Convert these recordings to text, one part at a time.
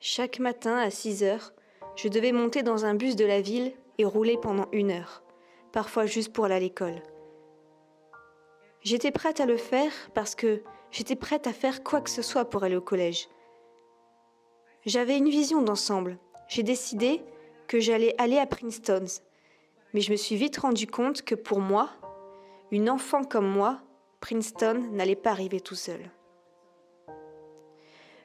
Chaque matin à 6 heures, je devais monter dans un bus de la ville et rouler pendant 1 heure, parfois juste pour aller à l'école. J'étais prête à le faire parce que j'étais prête à faire quoi que ce soit pour aller au collège. J'avais une vision d'ensemble. J'ai décidé que j'allais aller à Princeton, mais je me suis vite rendu compte que pour moi, une enfant comme moi, Princeton n'allait pas arriver tout seul.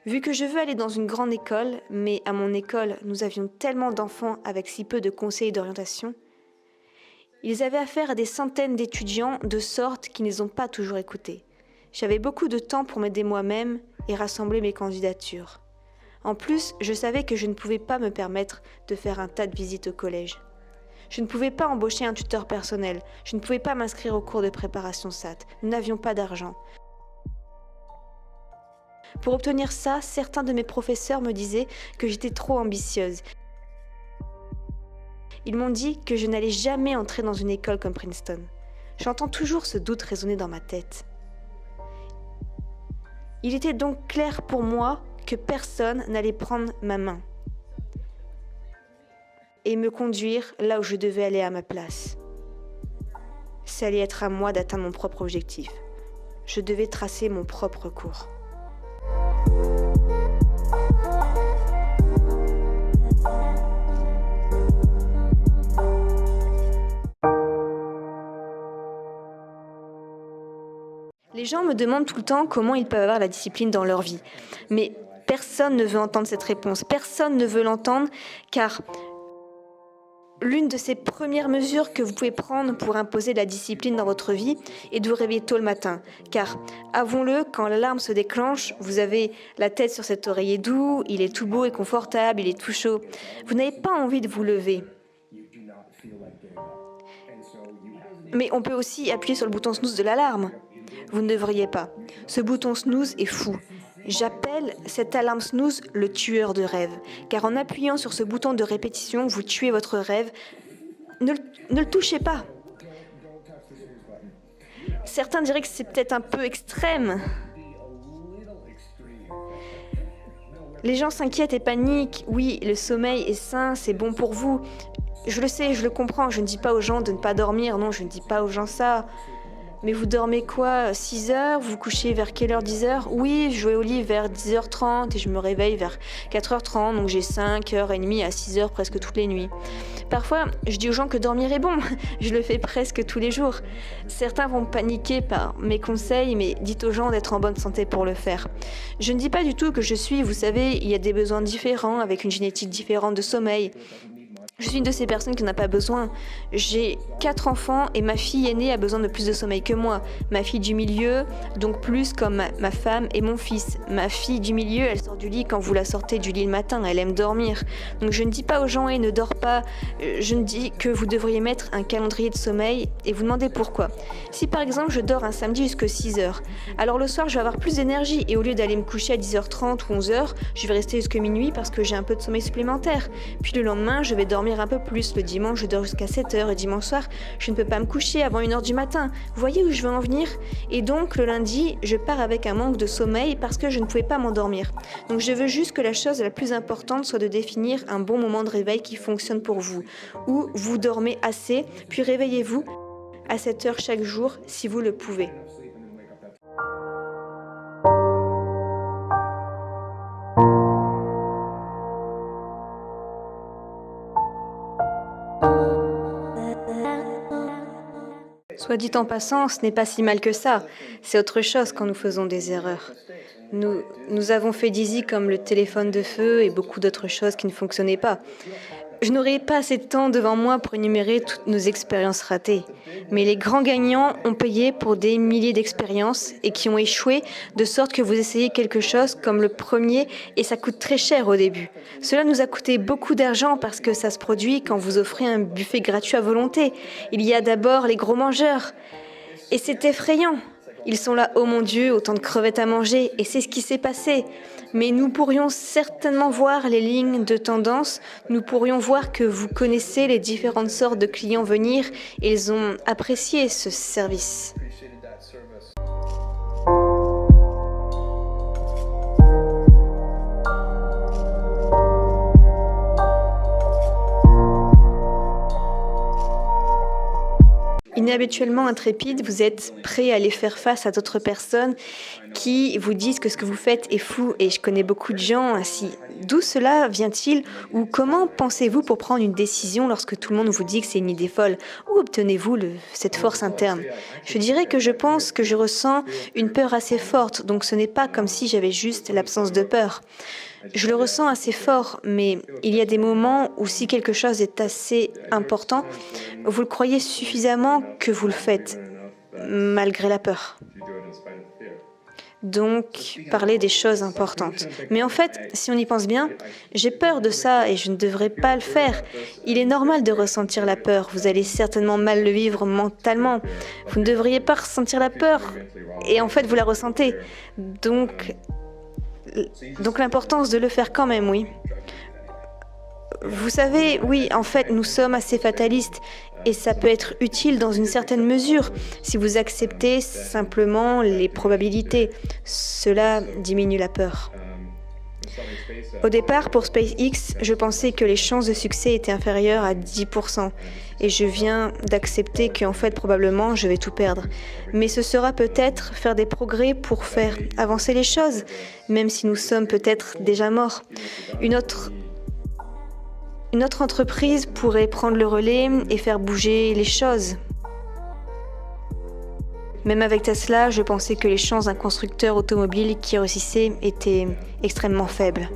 Vu que je veux aller dans une grande école, mais à mon école, nous avions tellement d'enfants avec si peu de conseils d'orientation, ils avaient affaire à des centaines d'étudiants de sorte qu'ils ne les ont pas toujours écoutés. J'avais beaucoup de temps pour m'aider moi-même et rassembler mes candidatures. En plus, je savais que je ne pouvais pas me permettre de faire un tas de visites au collège. Je ne pouvais pas embaucher un tuteur personnel, je ne pouvais pas m'inscrire au cours de préparation SAT, nous n'avions pas d'argent. Pour obtenir ça, certains de mes professeurs me disaient que j'étais trop ambitieuse. Ils m'ont dit que je n'allais jamais entrer dans une école comme Princeton. J'entends toujours ce doute résonner dans ma tête. Il était donc clair pour moi que personne n'allait prendre ma main et me conduire là où je devais aller à ma place. Ça allait être à moi d'atteindre mon propre objectif. Je devais tracer mon propre cours. Les gens me demandent tout le temps comment ils peuvent avoir la discipline dans leur vie. Mais personne ne veut entendre cette réponse. Personne ne veut l'entendre car l'une de ces premières mesures que vous pouvez prendre pour imposer la discipline dans votre vie est de vous réveiller tôt le matin. Car, avouons-le, quand l'alarme se déclenche, vous avez la tête sur cet oreiller doux, il est tout beau et confortable, il est tout chaud. Vous n'avez pas envie de vous lever. Mais on peut aussi appuyer sur le bouton snooze de l'alarme. Vous ne devriez pas. Ce bouton snooze est fou. J'appelle cette alarme snooze le tueur de rêve. Car en appuyant sur ce bouton de répétition, vous tuez votre rêve. Ne le touchez pas. Certains diraient que c'est peut-être un peu extrême. Les gens s'inquiètent et paniquent. Oui, le sommeil est sain, c'est bon pour vous. Je le sais, je le comprends. Je ne dis pas aux gens de ne pas dormir. Non, je ne dis pas aux gens ça. Mais vous dormez quoi, 6 heures? Vous vous couchez vers quelle heure, 10 heures? Oui, je vais au lit vers 10h30 et je me réveille vers 4h30, donc j'ai 5h30 à 6h presque toutes les nuits. Parfois, je dis aux gens que dormir est bon, je le fais presque tous les jours. Certains vont paniquer par mes conseils, mais dites aux gens d'être en bonne santé pour le faire. Je ne dis pas du tout que je suis, vous savez, il y a des besoins différents, avec une génétique différente de sommeil. Je suis une de ces personnes qui n'en a pas besoin. J'ai 4 enfants et ma fille aînée a besoin de plus de sommeil que moi. Ma fille du milieu, donc plus comme ma femme et mon fils. Ma fille du milieu, elle sort du lit quand vous la sortez du lit le matin, elle aime dormir. Donc je ne dis pas aux gens, ne dors pas. Je ne dis que vous devriez mettre un calendrier de sommeil et vous demandez pourquoi. Si par exemple je dors un samedi jusqu'à 6 heures, alors le soir je vais avoir plus d'énergie et au lieu d'aller me coucher à 10h30 ou 11h, je vais rester jusqu'à minuit parce que j'ai un peu de sommeil supplémentaire. Puis le lendemain, je vais dormir un peu plus. Le dimanche, je dors jusqu'à 7h et dimanche soir, je ne peux pas me coucher avant 1h du matin. Vous voyez où je veux en venir? Et donc, le lundi, je pars avec un manque de sommeil parce que je ne pouvais pas m'endormir. Donc, je veux juste que la chose la plus importante soit de définir un bon moment de réveil qui fonctionne pour vous, où vous dormez assez, puis réveillez-vous à 7h chaque jour si vous le pouvez. Soit dit en passant, ce n'est pas si mal que ça. C'est autre chose quand nous faisons des erreurs. Nous avons fait d'Easy comme le téléphone de feu et beaucoup d'autres choses qui ne fonctionnaient pas. Je n'aurai pas assez de temps devant moi pour énumérer toutes nos expériences ratées. Mais les grands gagnants ont payé pour des milliers d'expériences et qui ont échoué de sorte que vous essayez quelque chose comme le premier et ça coûte très cher au début. Cela nous a coûté beaucoup d'argent parce que ça se produit quand vous offrez un buffet gratuit à volonté. Il y a d'abord les gros mangeurs. Et c'est effrayant. Ils sont là, oh mon Dieu, autant de crevettes à manger, et c'est ce qui s'est passé. Mais nous pourrions certainement voir les lignes de tendance, nous pourrions voir que vous connaissez les différentes sortes de clients venir, et ils ont apprécié ce service. devenez habituellement intrépide, vous êtes prêt à aller faire face à d'autres personnes qui vous disent que ce que vous faites est fou. Et je connais beaucoup de gens ainsi. D'où cela vient-il ou comment pensez-vous pour prendre une décision lorsque tout le monde vous dit que c'est une idée folle? Où obtenez-vous cette force interne? Je dirais que je pense que je ressens une peur assez forte, donc ce n'est pas comme si j'avais juste l'absence de peur. Je le ressens assez fort, mais il y a des moments où si quelque chose est assez important, vous le croyez suffisamment que vous le faites, malgré la peur. Donc, parler des choses importantes. Mais en fait, si on y pense bien, j'ai peur de ça et je ne devrais pas le faire. Il est normal de ressentir la peur. Vous allez certainement mal le vivre mentalement. Vous ne devriez pas ressentir la peur. Et en fait, vous la ressentez. Donc l'importance de le faire quand même, oui. Vous savez, oui, en fait, nous sommes assez fatalistes et ça peut être utile dans une certaine mesure si vous acceptez simplement les probabilités. Cela diminue la peur. Au départ, pour SpaceX, je pensais que les chances de succès étaient inférieures à 10%. Et je viens d'accepter qu'en fait, probablement, je vais tout perdre. Mais ce sera peut-être faire des progrès pour faire avancer les choses, même si nous sommes peut-être déjà morts. Une autre entreprise pourrait prendre le relais et faire bouger les choses. Même avec Tesla, je pensais que les chances d'un constructeur automobile qui réussissait étaient extrêmement faibles.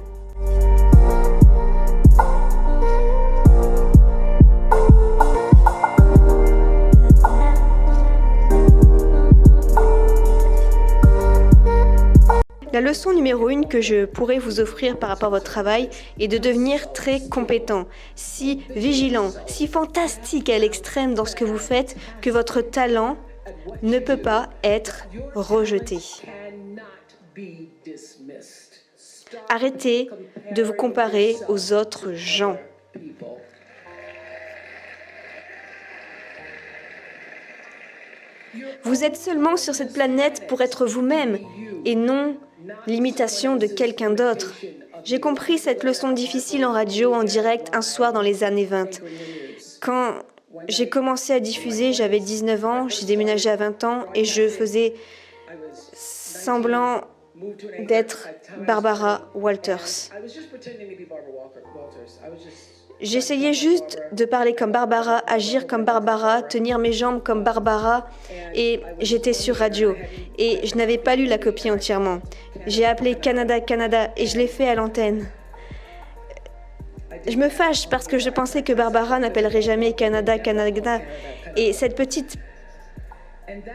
La leçon numéro 1 que je pourrais vous offrir par rapport à votre travail est de devenir très compétent, si vigilant, si fantastique à l'extrême dans ce que vous faites que votre talent ne peut pas être rejeté. Arrêtez de vous comparer aux autres gens. Vous êtes seulement sur cette planète pour être vous-même et non l'imitation de quelqu'un d'autre. J'ai compris cette leçon difficile en radio, en direct, un soir dans les années 20. Quand j'ai commencé à diffuser, j'avais 19 ans, j'ai déménagé à 20 ans et je faisais semblant d'être Barbara Walters. J'essayais juste de parler comme Barbara, agir comme Barbara, tenir mes jambes comme Barbara et j'étais sur radio. Et je n'avais pas lu la copie entièrement. J'ai appelé Canada, Canada et je l'ai fait à l'antenne. Je me fâche parce que je pensais que Barbara n'appellerait jamais Canada, Canada. Et cette petite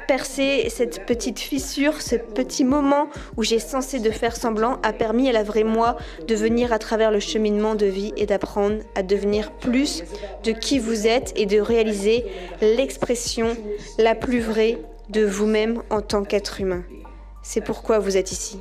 percée, cette petite fissure, ce petit moment où j'ai cessé de faire semblant a permis à la vraie moi de venir à travers le cheminement de vie et d'apprendre à devenir plus de qui vous êtes et de réaliser l'expression la plus vraie de vous-même en tant qu'être humain. C'est pourquoi vous êtes ici.